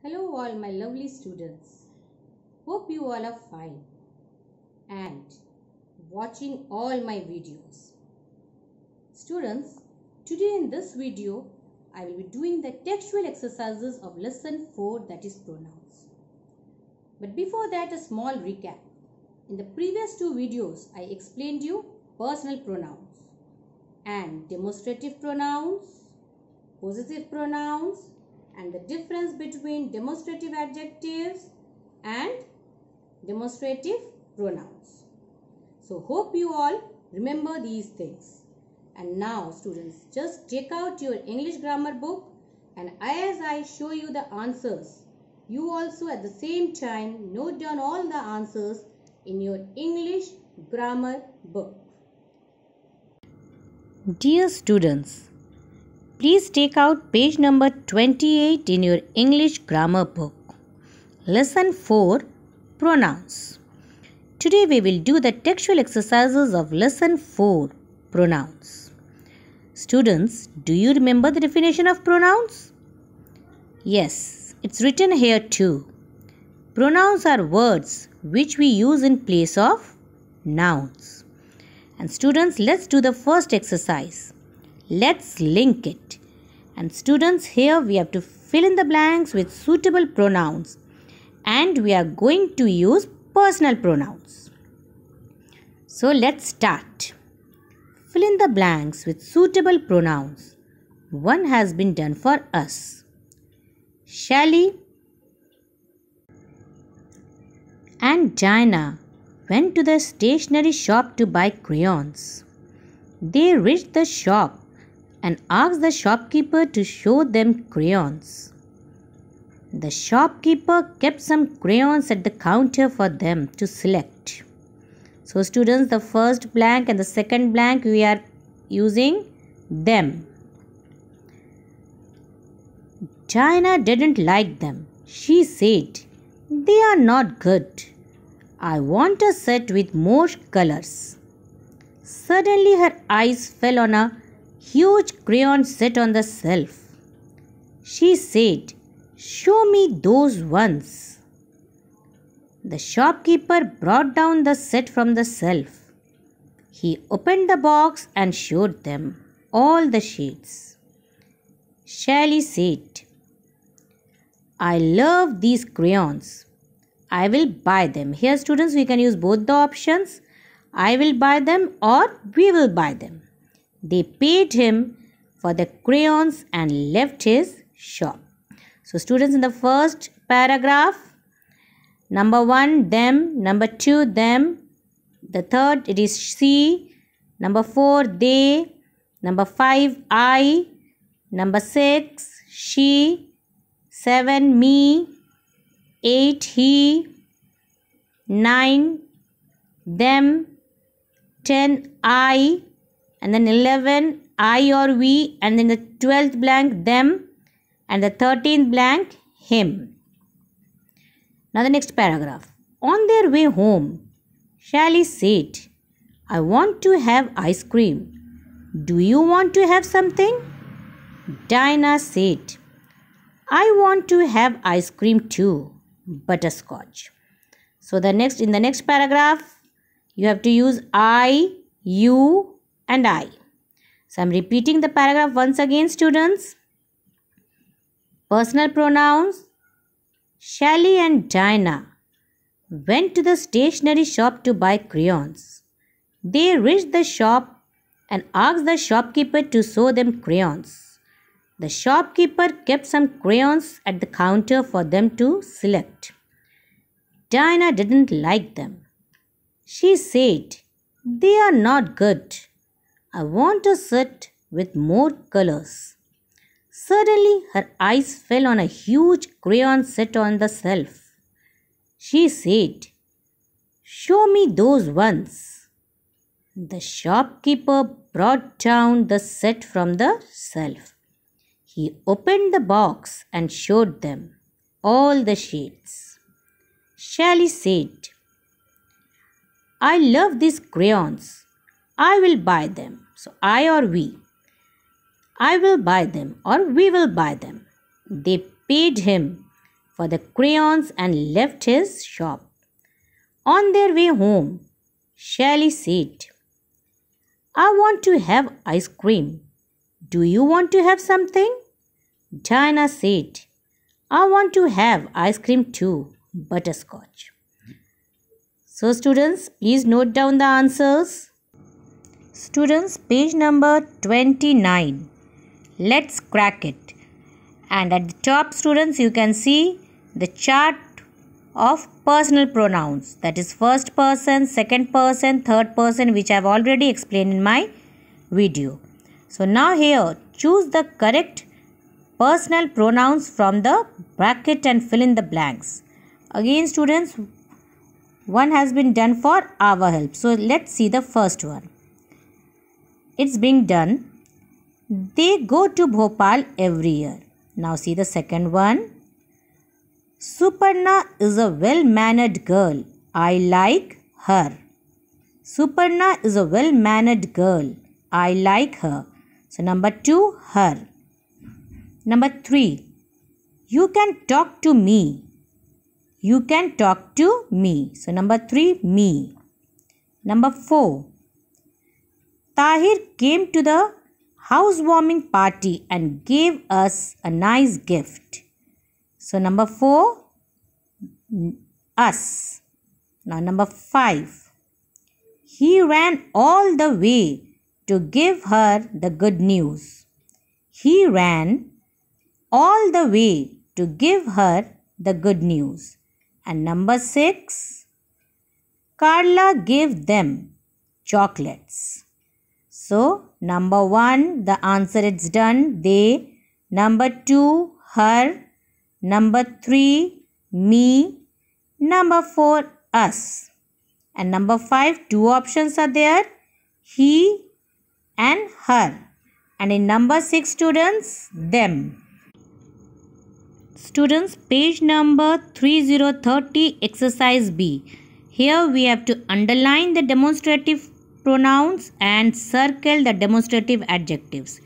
Hello all my lovely students. Hope you all are fine and watching all my videos. Students, today in this video I will be doing the textual exercises of lesson 4, that is pronouns. But before that, a small recap. In the previous two videos I explained you personal pronouns and demonstrative pronouns, possessive pronouns, and the difference between demonstrative adjectives and demonstrative pronouns. So hope you all remember these things. And now students, just take out your English grammar book, and as I show you the answers, you also at the same time note down all the answers in your English grammar book. Dear students, please take out page number 28 in your English grammar book. Lesson 4, Pronouns. Today we will do the textual exercises of lesson 4, Pronouns. Students, do you remember the definition of pronouns? Yes, it's written here too. Pronouns are words which we use in place of nouns. And students, let's do the first exercise. Let's link it. And students, here we have to fill in the blanks with suitable pronouns. And we are going to use personal pronouns. So let's start. Fill in the blanks with suitable pronouns. One has been done for us. Sally and Dinah went to the stationery shop to buy crayons. They reached the shop and asked the shopkeeper to show them crayons. The shopkeeper kept some crayons at the counter for them to select. So students, the first blank and the second blank we are using them. Dinah didn't like them. She said, "They are not good. I want a set with more colors." Suddenly her eyes fell on a huge crayon set on the shelf. She said, "Show me those ones." The shopkeeper brought down the set from the shelf. He opened the box and showed them all the shades. Sally said, "I love these crayons. I will buy them." Here students, we can use both the options. I will buy them or we will buy them. They paid him for the crayons and left his shop. So students, in the first paragraph, number 1, them. Number 2, them. The third, it is she. Number 4, they. Number 5, I. Number 6, she. 7, me. 8, he. 9, them. 10, I. And then 11, I or we. And then the 12th blank, them. And the 13th blank, him. Now the next paragraph. On their way home, Sally said, "I want to have ice cream. Do you want to have something?" Dinah said, "I want to have ice cream too, butterscotch." So in the next paragraph, you have to use I, you and I. So I'm repeating the paragraph once again, students. Personal pronouns. Sally and Dinah went to the stationery shop to buy crayons. They reached the shop and asked the shopkeeper to show them crayons. The shopkeeper kept some crayons at the counter for them to select. Dinah didn't like them. She said, "They are not good. I want a set with more colors." Suddenly her eyes fell on a huge crayon set on the shelf. She said, "Show me those ones." The shopkeeper brought down the set from the shelf. He opened the box and showed them all the shades. Sally said, "I love these crayons. I will buy them." So I or we. I will buy them or we will buy them. They paid him for the crayons and left his shop. On their way home, Sally said, I want to have ice cream. Do you want to have something? Diana said, I want to have ice cream too, butterscotch. So students, please note down the answers. Students, page number 29. Let's crack it. And at the top, students, you can see the chart of personal pronouns. That is first person, second person, third person, which I have already explained in my video. So now here, choose the correct personal pronouns from the bracket and fill in the blanks. Again, students, one has been done for our help. So let's see the first one. It's being done. They go to Bhopal every year. Now see the second one. Suparna is a well-mannered girl. I like her. Suparna is a well-mannered girl. I like her. So number 2, her. Number 3, you can talk to me. You can talk to me. So number 3, me. Number 4, Tahir came to the housewarming party and gave us a nice gift. So number 4, us. Now number 5, he ran all the way to give her the good news. He ran all the way to give her the good news. And number 6, Carla gave them chocolates. So, number 1, the answer is done, they. Number 2, her. Number 3, me. Number 4, us. And number 5, 2 options are there, he and her. And in number 6, students, them. Students, page number 3030, exercise B. Here we have to underline the demonstrative pronouns and circle the demonstrative adjectives.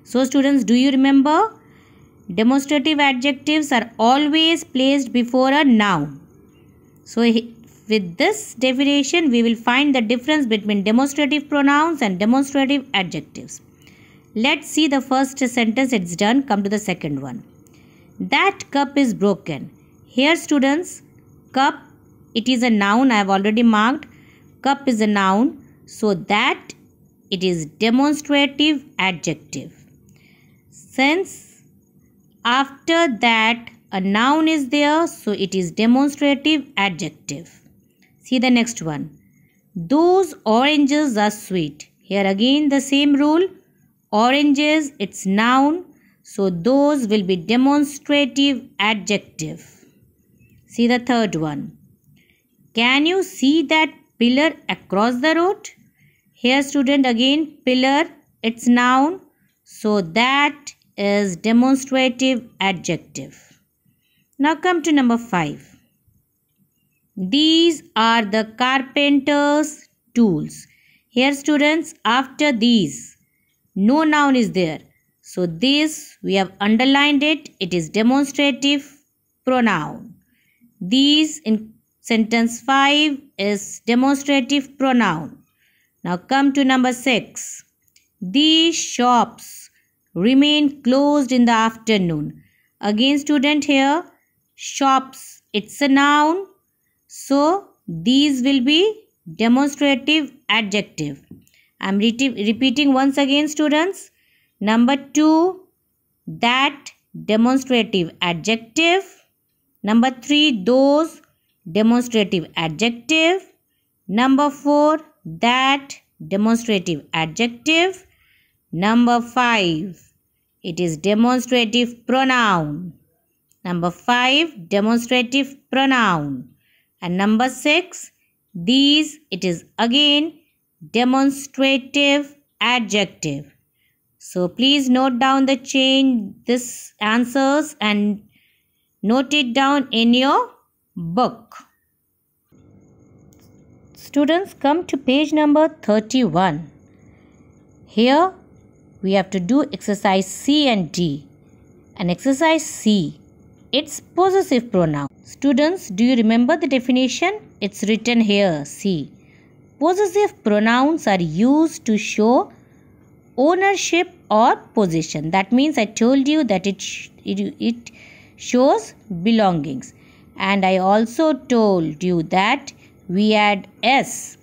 So students, do you remember? Demonstrative adjectives are always placed before a noun. So with this definition, we will find the difference between demonstrative pronouns and demonstrative adjectives. Let's see the first sentence, it's done. Come to the second one. That cup is broken. Here students, cup, it is a noun. I have already marked. Cup is a noun. So that it is demonstrative adjective. Since after that a noun is there, so it is demonstrative adjective. See the next one. Those oranges are sweet. Here again the same rule. Oranges, it's noun. So those will be demonstrative adjective. See the third one. Can you see that pillar across the road? Here student, again pillar, it's noun. So that is demonstrative adjective. Now come to number 5. These are the carpenter's tools. Here students, after these, no noun is there. So this, we have underlined it. It is demonstrative pronoun. These in sentence 5 is demonstrative pronoun. Now come to number 6. These shops remain closed in the afternoon. Again student, here shops, it's a noun. So these will be demonstrative adjective. I am repeating once again students. Number 2, that demonstrative adjective. Number 3, those demonstrative adjective. Number 4, that demonstrative adjective. Number 5, it is demonstrative pronoun. Number 5, demonstrative pronoun. And number 6, these, it is again demonstrative adjective. So please note down the this answers and note it down in your book. Students, come to page number 31. Here we have to do exercise C and D. And exercise C, its possessive pronoun. Students, do you remember the definition? It's written here. See. Possessive pronouns are used to show ownership or possession. That means I told you that it shows belongings. And I also told you that we add S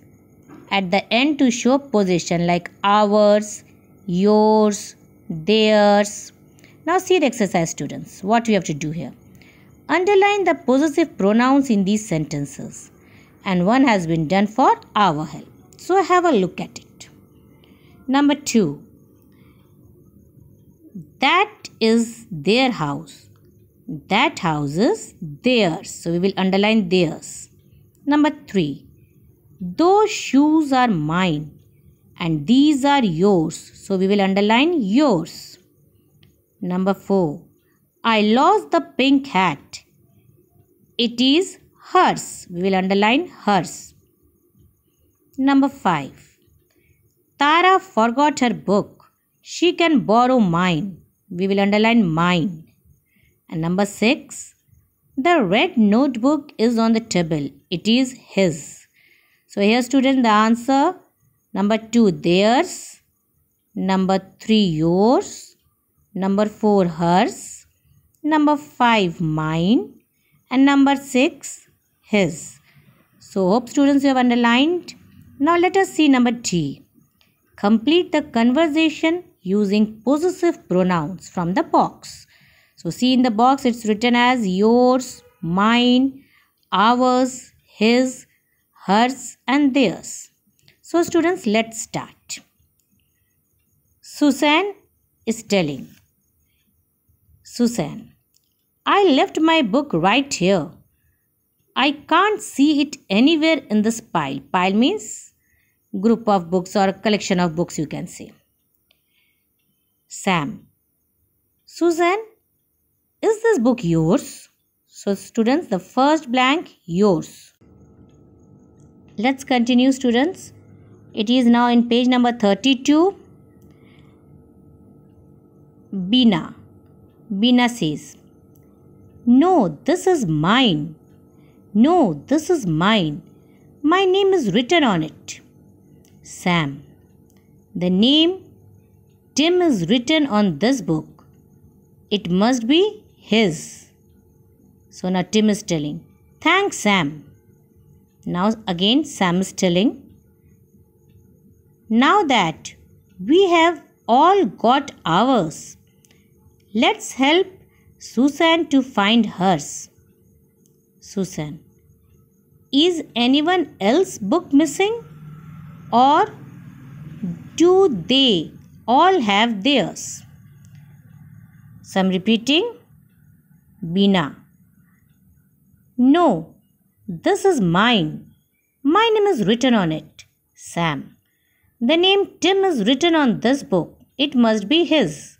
at the end to show possession, like ours, yours, theirs. Now see the exercise, students. What we have to do here. Underline the possessive pronouns in these sentences. And one has been done for our help. So have a look at it. Number 2. That is their house. That house is theirs. So we will underline theirs. Number 3. Those shoes are mine. And these are yours. So we will underline yours. Number 4. I lost the pink hat. It is hers. We will underline hers. Number 5. Tara forgot her book. She can borrow mine. We will underline mine. And number 6. The red notebook is on the table. It is his. So here, students, the answer. Number 2, theirs. Number 3, yours. Number 4, hers. Number 5, mine. And number 6, his. So hope, students, you have underlined. Now let us see number D. Complete the conversation using possessive pronouns from the box. So see in the box, it's written as yours, mine, ours, his, hers and theirs. So students, let's start. Susan is telling. Susan, I left my book right here. I can't see it anywhere in this pile. Pile means group of books or a collection of books, you can say. Sam, Susan, is this book yours? So students, the first blank, yours. Let's continue, students. It is now in page number 32. Bina. Bina says, no, this is mine. No, this is mine. My name is written on it. Sam, the name Tim is written on this book. It must be his. So now Tim is telling, thanks, Sam. Now again Sam is telling, now that we have all got ours, let's help Susan to find hers. Susan, is anyone else's book missing? Or do they all have theirs? So I'm repeating. Bina, no, this is mine. My name is written on it. Sam, the name Tim is written on this book. It must be his.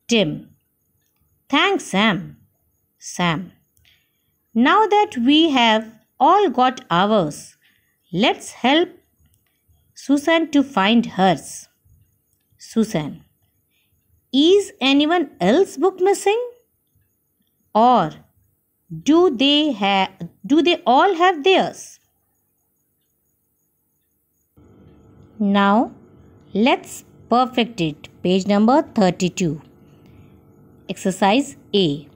Tim, thanks, Sam. Sam, now that we have all got ours, let's help Susan to find hers. Susan, is anyone else's book missing? Or do they all have theirs? Now let's perfect it. Page number 32. Exercise A.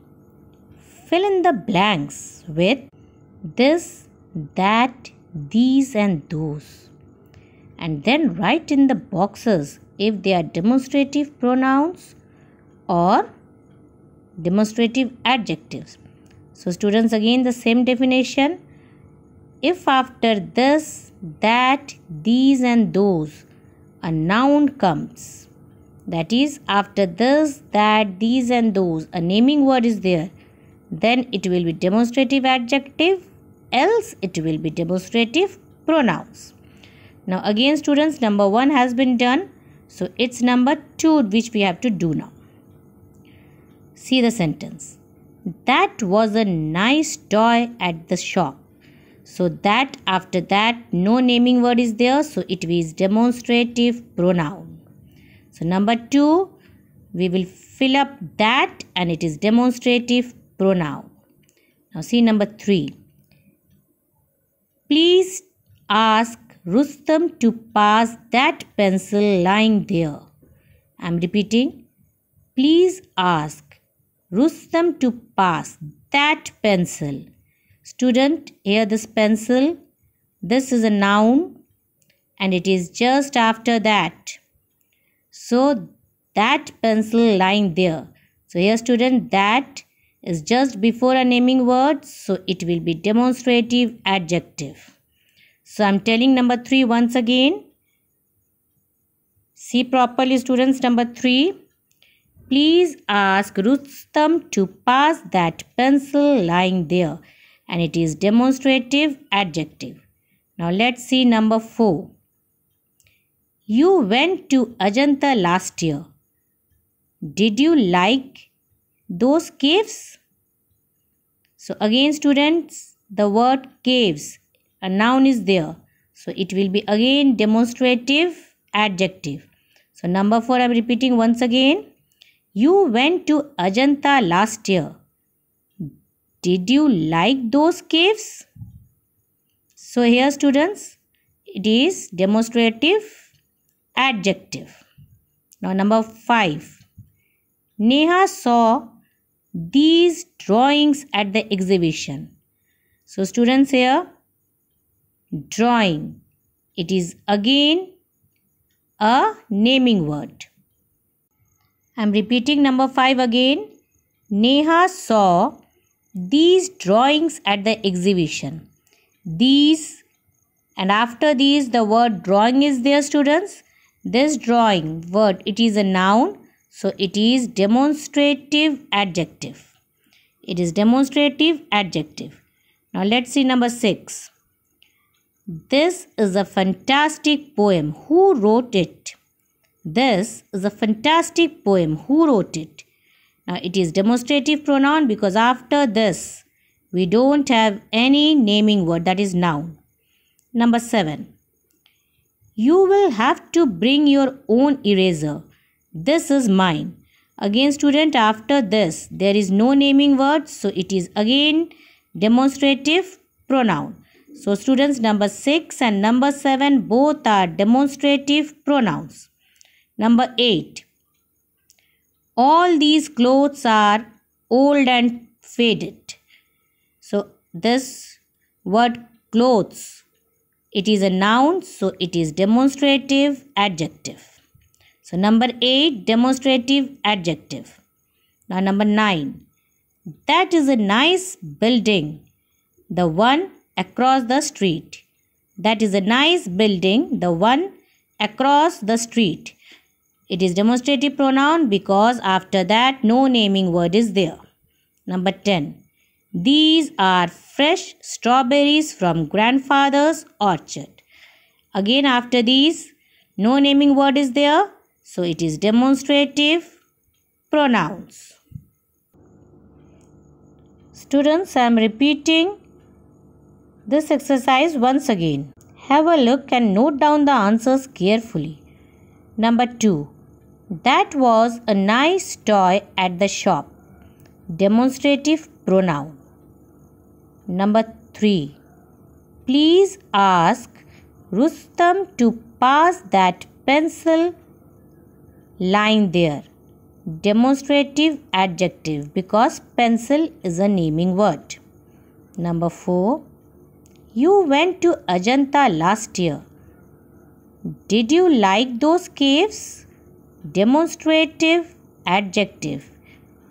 Fill in the blanks with this, that, these and those. And then write in the boxes if they are demonstrative pronouns or demonstrative adjectives. So students, again the same definition. If after this, that, these and those a noun comes, that is after this, that, these and those a naming word is there, then it will be demonstrative adjective, else it will be demonstrative pronouns. Now again students, number 1 has been done. So it's number 2 which we have to do now. See the sentence. That was a nice toy at the shop. So that, after that, no naming word is there. So it is demonstrative pronoun. So number 2, we will fill up that and it is demonstrative pronoun. Now see number 3. Please ask Rustam to pass that pencil lying there. I am repeating. Please ask Rustam to pass that pencil. Student, here this pencil, this is a noun and it is just after that. So that pencil lying there. So here student, that is just before a naming word, so it will be demonstrative adjective. So I am telling number 3 once again. See properly students, number 3. Please ask Rustam to pass that pencil lying there. And it is demonstrative adjective. Now let's see number 4. You went to Ajanta last year. Did you like those caves? So again students, the word caves, a noun is there. So it will be again demonstrative adjective. So number 4 I am repeating once again. You went to Ajanta last year. Did you like those caves? So here students, it is demonstrative adjective. Now number 5. Neha saw these drawings at the exhibition. So students, here drawing, it is again a naming word. I am repeating number 5 again. Neha saw these drawings at the exhibition. These, and after these the word drawing is there students. This drawing word, it is a noun, so it is demonstrative adjective. It is demonstrative adjective. Now let's see number 6. This is a fantastic poem. Who wrote it? This is a fantastic poem. Who wrote it? Now it is demonstrative pronoun because after this we don't have any naming word, that is noun. Number 7. You will have to bring your own eraser. This is mine. Again student, after this there is no naming word, so it is again demonstrative pronoun. So students, number 6 and number 7 both are demonstrative pronouns. Number 8. All these clothes are old and faded. So this word clothes, it is a noun, so it is demonstrative adjective. So number 8, demonstrative adjective. Now number 9. That is a nice building, the one across the street. That is a nice building, the one across the street. It is demonstrative pronoun because after that no naming word is there. Number 10. These are fresh strawberries from grandfather's orchard. Again after these no naming word is there, so it is demonstrative pronouns. Students, I am repeating this exercise once again. Have a look and note down the answers carefully. Number 2. That was a nice toy at the shop. Demonstrative pronoun. Number 3. Please ask Rustam to pass that pencil lying there. Demonstrative adjective because pencil is a naming word. Number 4. You went to Ajanta last year. Did you like those caves? Demonstrative adjective.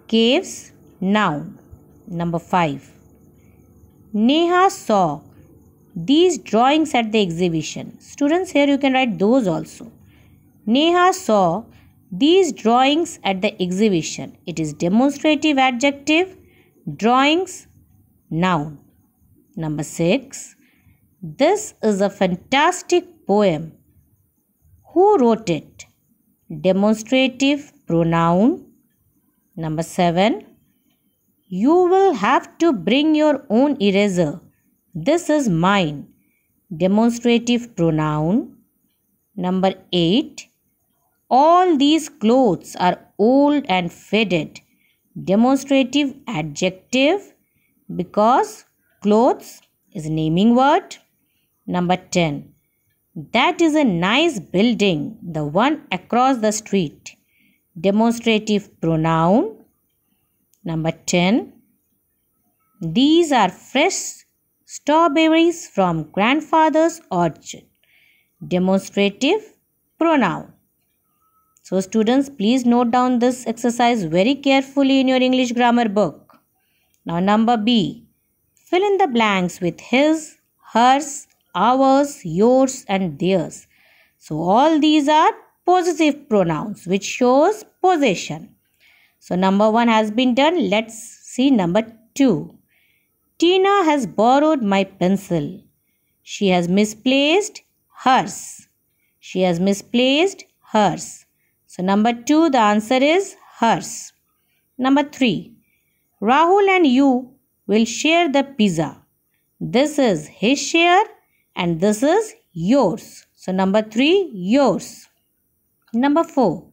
Caves, noun. Number 5. Neha saw these drawings at the exhibition. Students, here you can write those also. Neha saw these drawings at the exhibition. It is demonstrative adjective. Drawings, noun. Number 6. This is a fantastic poem. Who wrote it? Demonstrative pronoun. Number 7. You will have to bring your own eraser. This is mine. Demonstrative pronoun. Number 8. All these clothes are old and faded. demonstrative adjective because clothes is a naming word. Number 10. That is a nice building, the one across the street. Demonstrative pronoun. Number 10. These are fresh strawberries from grandfather's orchard. Demonstrative pronoun. So students, please note down this exercise very carefully in your English grammar book. Now number B. Fill in the blanks with his, hers, ours, yours and theirs. So all these are possessive pronouns which shows possession. So number 1 has been done. Let's see number 2. Tina has borrowed my pencil. She has misplaced hers. She has misplaced hers. So number 2, the answer is hers. Number 3. Rahul and you will share the pizza. This is his share and this is yours. So number 3, yours. Number 4.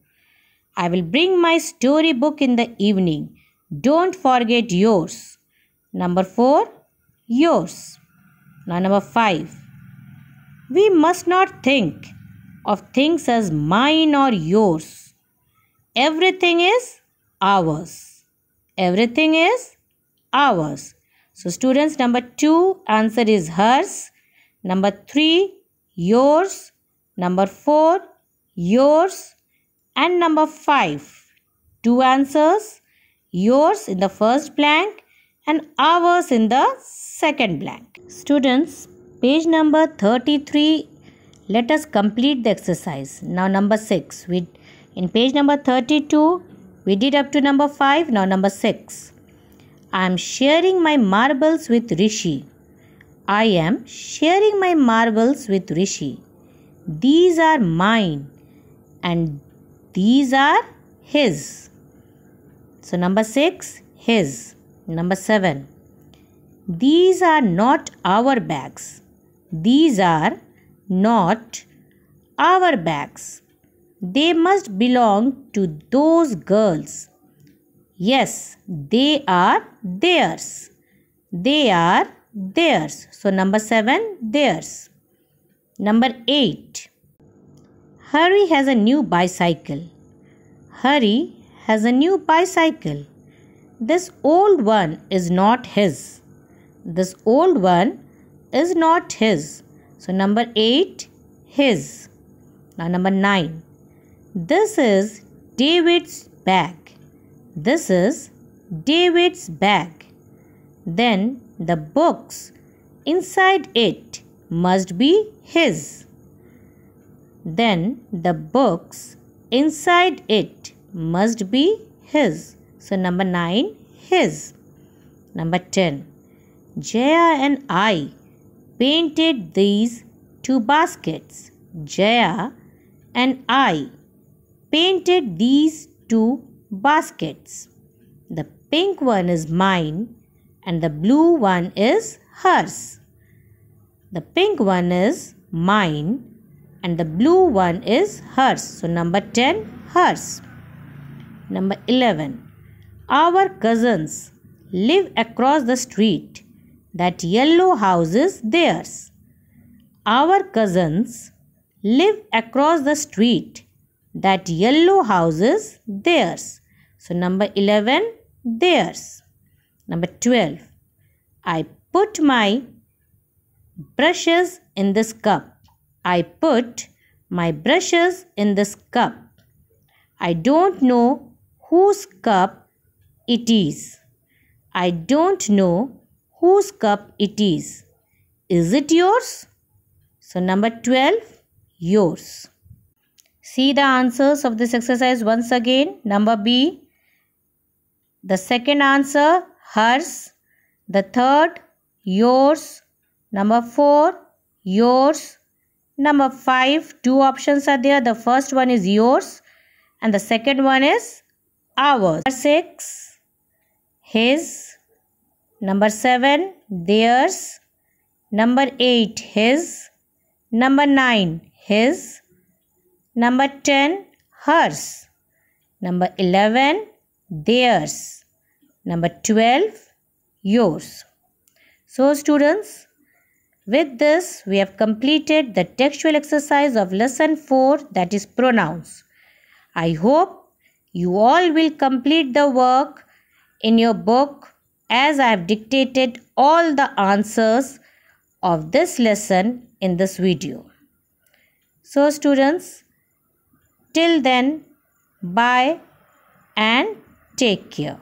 I will bring my storybook in the evening. Don't forget yours. Number 4, yours. Now number 5. We must not think of things as mine or yours. Everything is ours. Everything is ours. So students, number 2 answer is hers. Number 3, yours. Number 4, yours. And number 5, 2 answers. Yours in the first blank and ours in the second blank. Students, page number 33, let us complete the exercise. Now number 6. In page number 32, we did up to number 5. Now number 6. I am sharing my marbles with Rishi. I am sharing my marbles with Rishi. These are mine and these are his. So number 6, his. Number 7. These are not our bags. These are not our bags. They must belong to those girls. Yes, they are theirs. They are theirs. So number 7, theirs. Number 8. Hari has a new bicycle. Hari has a new bicycle. This old one is not his. This old one is not his. So number 8, his. Now number 9. This is David's bag. This is David's bag. Then the books inside it must be his. Then the books inside it must be his. So number 9, his. Number 10. Jaya and I painted these 2 baskets. Jaya and I painted these 2 baskets. The pink one is mine and the blue one is hers. The pink one is mine and the blue one is hers. So number 10, hers. Number 11. Our cousins live across the street. That yellow house is theirs. Our cousins live across the street. That yellow house is theirs. So number 11, theirs. Number 12. I put my brushes in this cup. I put my brushes in this cup. I don't know whose cup it is. I don't know whose cup it is. Is it yours? So number 12, yours. See the answers of this exercise once again. Number B, the second answer, hers. The third, yours. Number 4, yours. Number 5, 2 options are there. The first one is yours and the second one is ours. Number 6, his. Number 7, theirs. Number 8, his. Number 9, his. Number 10, hers. Number 11, theirs. Number 12, yours. So students, with this we have completed the textual exercise of lesson 4, that is pronouns. I hope you all will complete the work in your book as I have dictated all the answers of this lesson in this video. So students, till then, bye and take care.